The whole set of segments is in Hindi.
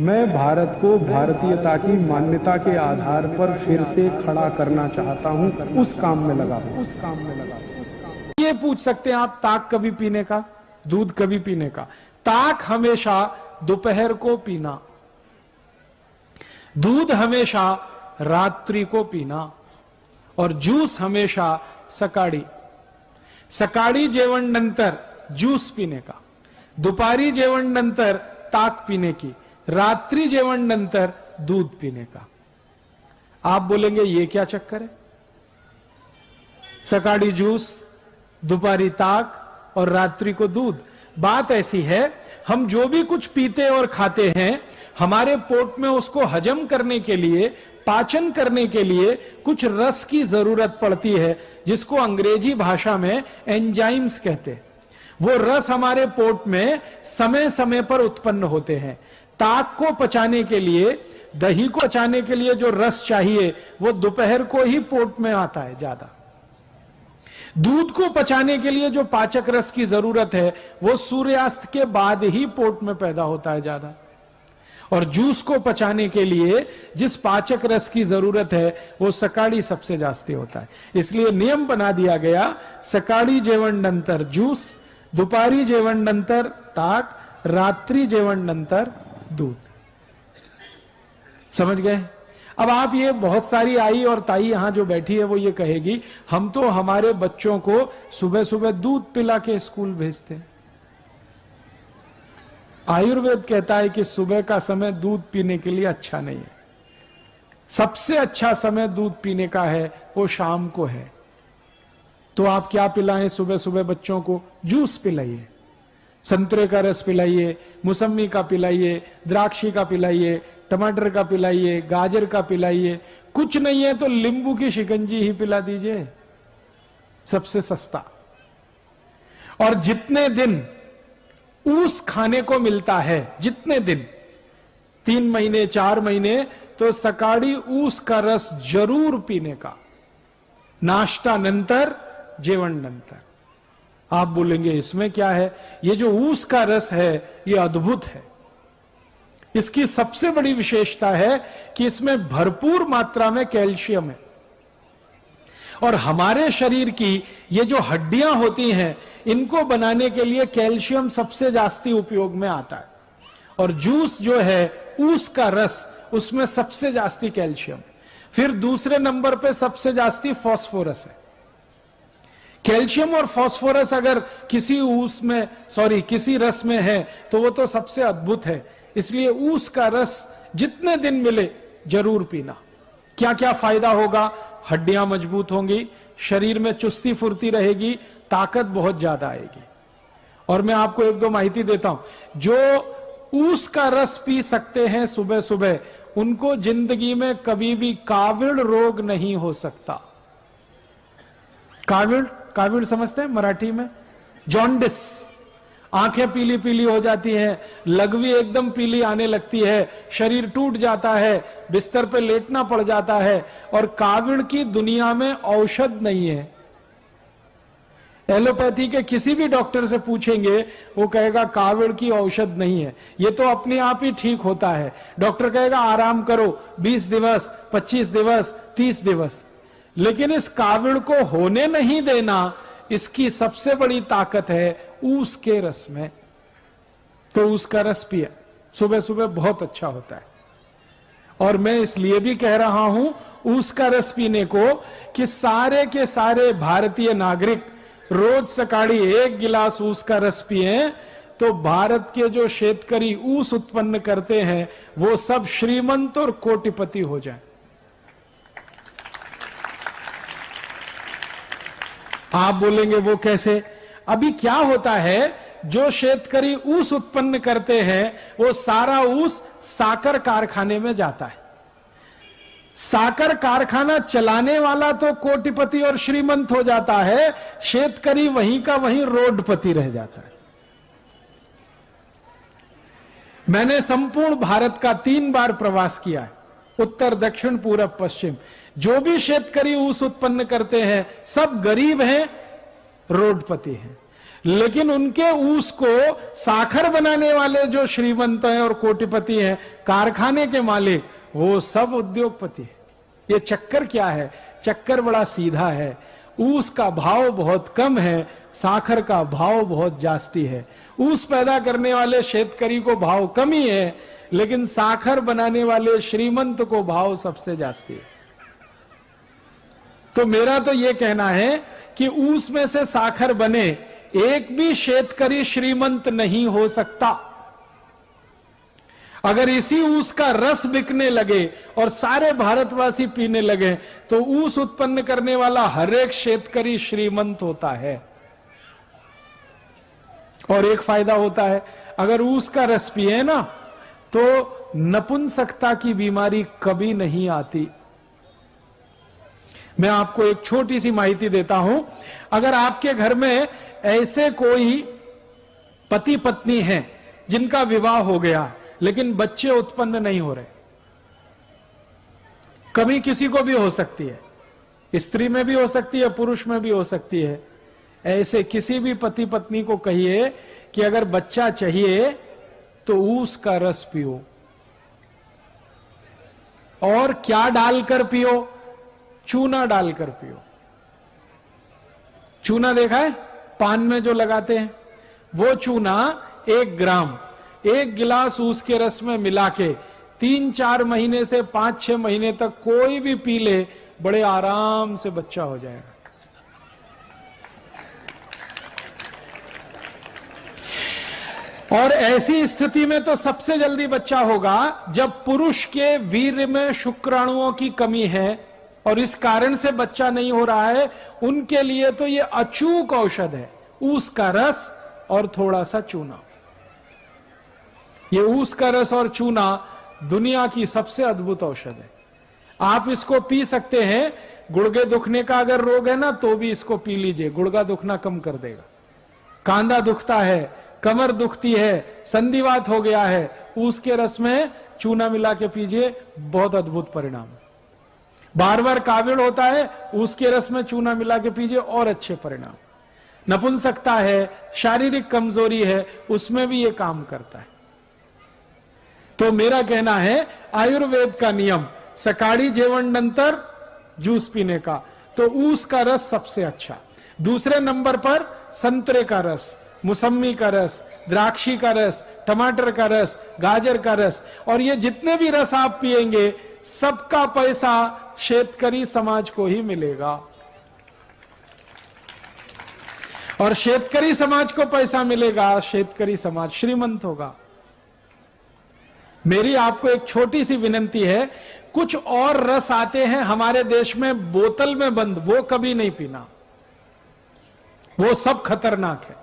मैं भारत को भारतीयता की मान्यता के आधार पर फिर से खड़ा करना चाहता हूं, उस काम में लगा हूं। ये पूछ सकते हैं आप, ताक कभी पीने का, दूध कभी पीने का? ताक हमेशा दोपहर को पीना, दूध हमेशा रात्रि को पीना, और जूस हमेशा सकाळी। सकाळी जेवण नंतर ज्यूस पीने का, दुपारी जेवण नंतर ताक पीने की, रात्रि जेवण नंतर दूध पीने का। आप बोलेंगे ये क्या चक्कर है? सकाळी जूस, दोपहरी ताक और रात्रि को दूध। बात ऐसी है, हम जो भी कुछ पीते और खाते हैं, हमारे पेट में उसको हजम करने के लिए, पाचन करने के लिए कुछ रस की जरूरत पड़ती है, जिसको अंग्रेजी भाषा में एंजाइम्स कहते हैं। वो रस हमारे पेट में समय समय पर उत्पन्न होते हैं। ताक को पचाने के लिए, दही को पचाने के लिए जो रस चाहिए वो दोपहर को ही पेट में आता है ज्यादा। दूध को पचाने के लिए जो पाचक रस की जरूरत है वो सूर्यास्त के बाद ही पेट में पैदा होता है ज्यादा। और जूस को पचाने के लिए जिस पाचक रस की जरूरत है वो सकाळी सबसे जास्ती होता है। इसलिए नियम बना दिया गया, सकाळी जेवण नंतर जूस, दुपारी जेवण नंतर ताक, रात्रि जेवण नंतर दूध। समझ गए? अब आप, ये बहुत सारी आई और ताई यहां जो बैठी है वो ये कहेगी, हम तो हमारे बच्चों को सुबह सुबह दूध पिला के स्कूल भेजते हैं। आयुर्वेद कहता है कि सुबह का समय दूध पीने के लिए अच्छा नहीं है। सबसे अच्छा समय दूध पीने का है वो शाम को है। तो आप क्या पिलाएं सुबह सुबह बच्चों को? जूस पिलाइए, संतरे का रस पिलाइए, मौसमी का पिलाइए, द्राक्षी का पिलाइए, टमाटर का पिलाइए, गाजर का पिलाइए। कुछ नहीं है तो नींबू की शिकंजी ही पिला दीजिए, सबसे सस्ता। और जितने दिन ऊस खाने को मिलता है, जितने दिन, 3 महीने 4 महीने, तो सकाळी ऊस का रस जरूर पीने का, नाश्ता नंतर, जेवण नंतर। आप बोलेंगे इसमें क्या है? ये जो ऊस का रस है ये अद्भुत है। इसकी सबसे बड़ी विशेषता है कि इसमें भरपूर मात्रा में कैल्शियम है। और हमारे शरीर की ये जो हड्डियां होती हैं, इनको बनाने के लिए कैल्शियम सबसे जास्ती उपयोग में आता है। और जूस जो है, ऊस का रस, उसमें सबसे जास्ती कैल्शियम। फिर दूसरे नंबर पे सबसे जास्ती फास्फोरस है। कैल्शियम और फास्फोरस अगर किसी किसी रस में है तो वो तो सबसे अद्भुत है। इसलिए ऊस का रस जितने दिन मिले जरूर पीना। क्या क्या फायदा होगा? हड्डियां मजबूत होंगी, शरीर में चुस्ती फुर्ती रहेगी, ताकत बहुत ज्यादा आएगी। और मैं आपको 1-2 माहिती देता हूं। जो ऊस का रस पी सकते हैं सुबह सुबह, उनको जिंदगी में कभी भी काविड़ रोग नहीं हो सकता। काविड़ समझते हैं मराठी में? जॉन्डिस, आंखें पीली पीली हो जाती हैं, लघवी एकदम पीली आने लगती है, शरीर टूट जाता है, बिस्तर पे लेटना पड़ जाता है। और काविड़ की दुनिया में औषध नहीं है। एलोपैथी के किसी भी डॉक्टर से पूछेंगे, वो कहेगा काविड़ की औषध नहीं है, ये तो अपने आप ही ठीक होता है। डॉक्टर कहेगा आराम करो 20 दिवस, 25 दिवस, 30 दिवस। लेकिन इस काविड़ को होने नहीं देना, इसकी सबसे बड़ी ताकत है ऊस के रस में। तो ऊस का रस पिया सुबह सुबह, बहुत अच्छा होता है। और मैं इसलिए भी कह रहा हूं ऊस का रस पीने को कि सारे के सारे भारतीय नागरिक रोज सकाळी 1 गिलास ऊस का रस पिए, तो भारत के जो शेतकरी ऊस उत्पन्न करते हैं वो सब श्रीमंत और कोटिपति हो जाए। आप बोलेंगे वो कैसे? अभी क्या होता है, जो शेतकरी ऊस उत्पन्न करते हैं वो सारा ऊस साकर कारखाने में जाता है। साकर कारखाना चलाने वाला तो कोटिपति और श्रीमंत हो जाता है, शेतकरी वहीं का वहीं रोडपति रह जाता है। मैंने संपूर्ण भारत का 3 बार प्रवास किया है, उत्तर, दक्षिण, पूरब, पश्चिम। जो भी शेतकरी ऊस उत्पन्न करते हैं सब गरीब हैं, रोडपति हैं। लेकिन उनके ऊस को साखर बनाने वाले जो श्रीमंत हैं और कोटिपति हैं, कारखाने के मालिक, वो सब उद्योगपति हैं। ये चक्कर क्या है? चक्कर बड़ा सीधा है। ऊस का भाव बहुत कम है, साखर का भाव बहुत जास्ती है। ऊस पैदा करने वाले शेतकरी को भाव कम ही है, लेकिन साखर बनाने वाले श्रीमंत को भाव सबसे जास्ती है। तो मेरा तो यह कहना है कि ऊस में से साखर बने, एक भी शेतकरी श्रीमंत नहीं हो सकता। अगर इसी ऊस का रस बिकने लगे और सारे भारतवासी पीने लगे, तो ऊस उत्पन्न करने वाला हर एक शेतकरी श्रीमंत होता है। और एक फायदा होता है, अगर ऊस का रस पिए ना, तो नपुंसकता की बीमारी कभी नहीं आती। मैं आपको एक छोटी सी माहिती देता हूं। अगर आपके घर में ऐसे कोई पति पत्नी हैं जिनका विवाह हो गया लेकिन बच्चे उत्पन्न नहीं हो रहे, कभी किसी को भी हो सकती है, स्त्री में भी हो सकती है, पुरुष में भी हो सकती है, ऐसे किसी भी पति पत्नी को कहिए कि अगर बच्चा चाहिए तो ऊस का रस पियो। और क्या डालकर पियो? चूना डालकर पियो। चूना देखा है पान में जो लगाते हैं, वो चूना 1 ग्राम 1 गिलास ऊस के रस में मिला के 3-4 महीने से 5-6 महीने तक कोई भी पी ले, बड़े आराम से बच्चा हो जाएगा। और ऐसी स्थिति में तो सबसे जल्दी बच्चा होगा जब पुरुष के वीर्य में शुक्राणुओं की कमी है और इस कारण से बच्चा नहीं हो रहा है। उनके लिए तो ये अचूक औषध है, ऊस का रस और थोड़ा सा चूना। ये ऊस का रस और चूना दुनिया की सबसे अद्भुत औषध है। आप इसको पी सकते हैं। गुर्गे दुखने का अगर रोग है ना, तो भी इसको पी लीजिए, गुर्गा दुखना कम कर देगा। कांधा दुखता है, कमर दुखती है, संधिवात हो गया है, ऊस के रस में चूना मिला के पीजिए, बहुत अद्भुत परिणाम। बार बार काविड़ होता है, ऊस के रस में चूना मिला के पीजिए, और अच्छे परिणाम। नपुंसकता है, शारीरिक कमजोरी है, उसमें भी ये काम करता है। तो मेरा कहना है, आयुर्वेद का नियम सकाळी जेवण नंतर जूस पीने का, तो ऊस का रस सबसे अच्छा। दूसरे नंबर पर संतरे का रस, मौसमी का रस, द्राक्षी का रस, टमाटर का रस, गाजर का रस, और ये जितने भी रस आप पिएंगे, सबका पैसा शेतकरी समाज को ही मिलेगा। और शेतकरी समाज को पैसा मिलेगा, शेतकरी समाज श्रीमंत होगा। मेरी आपको एक छोटी सी विनंती है, कुछ और रस आते हैं हमारे देश में बोतल में बंद, वो कभी नहीं पीना, वो सब खतरनाक है।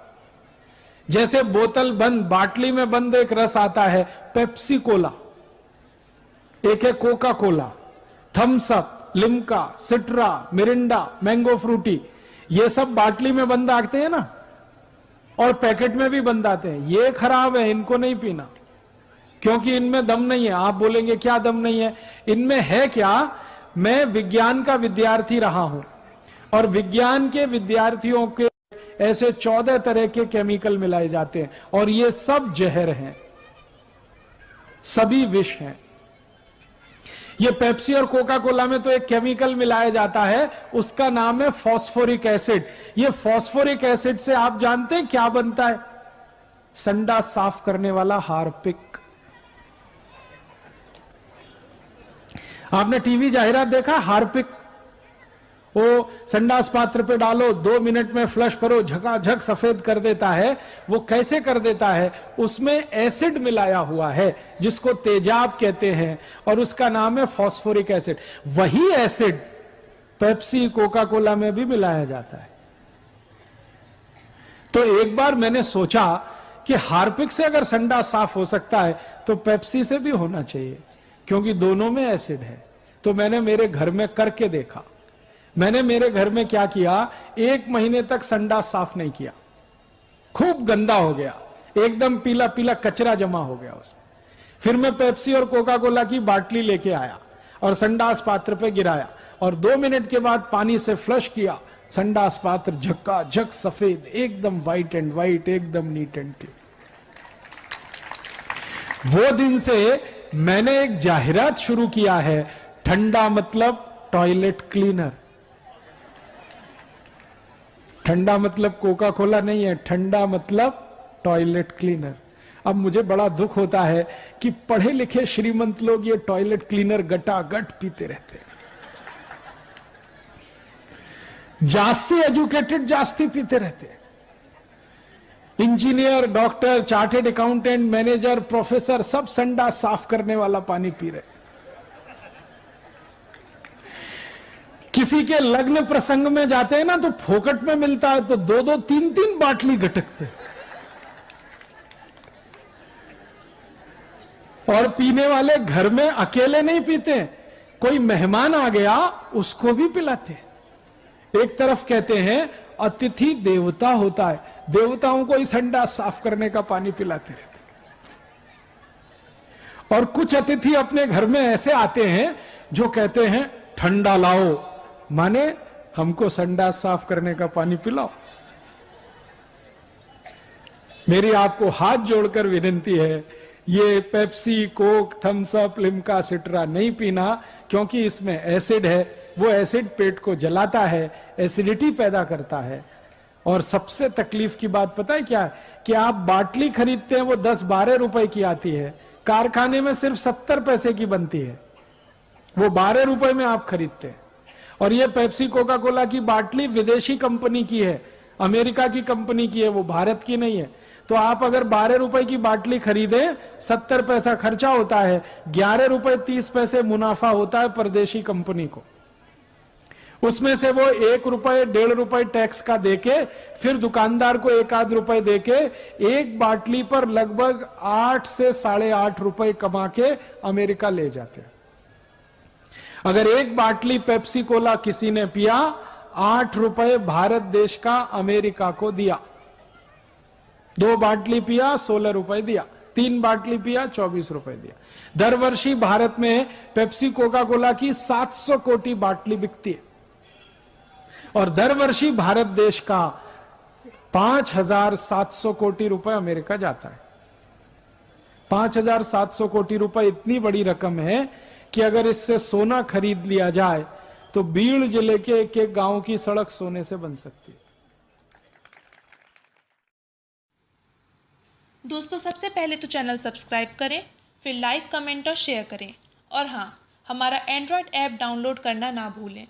जैसे बोतल बंद, बाटली में बंद एक रस आता है, पेप्सी कोला, एक है Coca Cola, Thums Up, Limca, Citra, Mirinda, mango Frooti, ये सब बाटली में बंद आते हैं ना, और पैकेट में भी बंद आते हैं। ये खराब है, इनको नहीं पीना, क्योंकि इनमें दम नहीं है। आप बोलेंगे क्या दम नहीं है? इनमें है क्या? मैं विज्ञान का विद्यार्थी रहा हूं, और विज्ञान के विद्यार्थियों के ऐसे 14 तरह के केमिकल मिलाए जाते हैं, और ये सब जहर हैं, सभी विष हैं। ये पेप्सी और कोका कोला में तो एक केमिकल मिलाया जाता है, उसका नाम है फॉस्फोरिक एसिड। ये फॉस्फोरिक एसिड से आप जानते हैं क्या बनता है? संडास साफ करने वाला हार्पिक। आपने टीवी जाहिरात देखा? हार्पिक, वो संडास पात्र पे डालो, 2 मिनट में फ्लश करो, झकाझक सफेद कर देता है। वो कैसे कर देता है? उसमें एसिड मिलाया हुआ है जिसको तेजाब कहते हैं, और उसका नाम है फॉस्फोरिक एसिड। वही एसिड पेप्सी कोका कोला में भी मिलाया जाता है। तो एक बार मैंने सोचा कि हार्पिक से अगर संडास साफ हो सकता है तो पेप्सी से भी होना चाहिए, क्योंकि दोनों में एसिड है। तो मैंने मेरे घर में करके देखा। मैंने मेरे घर में क्या किया, 1 महीने तक संडास साफ नहीं किया, खूब गंदा हो गया, एकदम पीला पीला कचरा जमा हो गया उसमें। फिर मैं पेप्सी और कोका कोला की बाटली लेके आया और संडास पात्र पे गिराया, और 2 मिनट के बाद पानी से फ्लश किया संडास पात्र झक्काझक सफेद, एकदम व्हाइट एंड व्हाइट, एकदम नीट एंड क्लीन। वो दिन से मैंने एक जाहिरात शुरू किया है, ठंडा मतलब टॉयलेट क्लीनर। ठंडा मतलब कोका कोला नहीं है, ठंडा मतलब टॉयलेट क्लीनर। अब मुझे बड़ा दुख होता है कि पढ़े लिखे श्रीमंत लोग ये टॉयलेट क्लीनर गटागट पीते रहते हैं। जास्ती एजुकेटेड जास्ती पीते रहते हैं। Engineer, doctor, chartered accountant, manager, professor सब संडास साफ करने वाला पानी पी रहे। किसी के लग्न प्रसंग में जाते हैं ना तो फोकट में मिलता है तो 2-2, 3-3 बाटली गटकते हैं। और पीने वाले घर में अकेले नहीं पीते, कोई मेहमान आ गया उसको भी पिलाते। एक तरफ कहते हैं अतिथि देवता होता है, देवताओं को इस संडास साफ करने का पानी पिलाते रहते। और कुछ अतिथि अपने घर में ऐसे आते हैं जो कहते हैं ठंडा लाओ, माने हमको संडास साफ करने का पानी पिलाओ। मेरी आपको हाथ जोड़कर विनती है, ये Pepsi, Coke, Thums Up, Limca, Citra नहीं पीना, क्योंकि इसमें एसिड है। वो एसिड पेट को जलाता है, एसिडिटी पैदा करता है। और सबसे तकलीफ की बात पता है क्या है? कि आप बाटली खरीदते हैं वो 10-12 रुपए की आती है, कारखाने में सिर्फ 70 पैसे की बनती है, वो 12 रुपए में आप खरीदते हैं। और ये पेप्सी, कोका कोला की बाटली विदेशी कंपनी की है, अमेरिका की कंपनी की है, वो भारत की नहीं है। तो आप अगर 12 रुपए की बाटली खरीदें, 70 पैसा खर्चा होता है, 11 रुपए 30 पैसे मुनाफा होता है परदेशी कंपनी को। उसमें से वो 1 रुपए 1.5 रुपए टैक्स का देके, फिर दुकानदार को 1-8 रुपए देके एक बाटली पर लगभग 8 से 8.5 रुपए कमा के अमेरिका ले जाते हैं। अगर एक बाटली पेप्सी कोला किसी ने पिया, 8 रुपए भारत देश का अमेरिका को दिया। 2 बाटली पिया 16 रुपए दिया, 3 बाटली पिया 24 रुपए दिया। दर वर्षी भारत में पेप्सी कोका कोला की 700 कोटी बाटली बिकती है और दर वर्षी भारत देश का 5,700 कोटी रुपए अमेरिका जाता है। 5,700 कोटी रुपए इतनी बड़ी रकम है कि अगर इससे सोना खरीद लिया जाए तो बीड़ जिले के एक गांव की सड़क सोने से बन सकती है। दोस्तों, सबसे पहले तो चैनल सब्सक्राइब करें, फिर लाइक, कमेंट और शेयर करें। और हाँ, हमारा एंड्रॉयड ऐप डाउनलोड करना ना भूलें।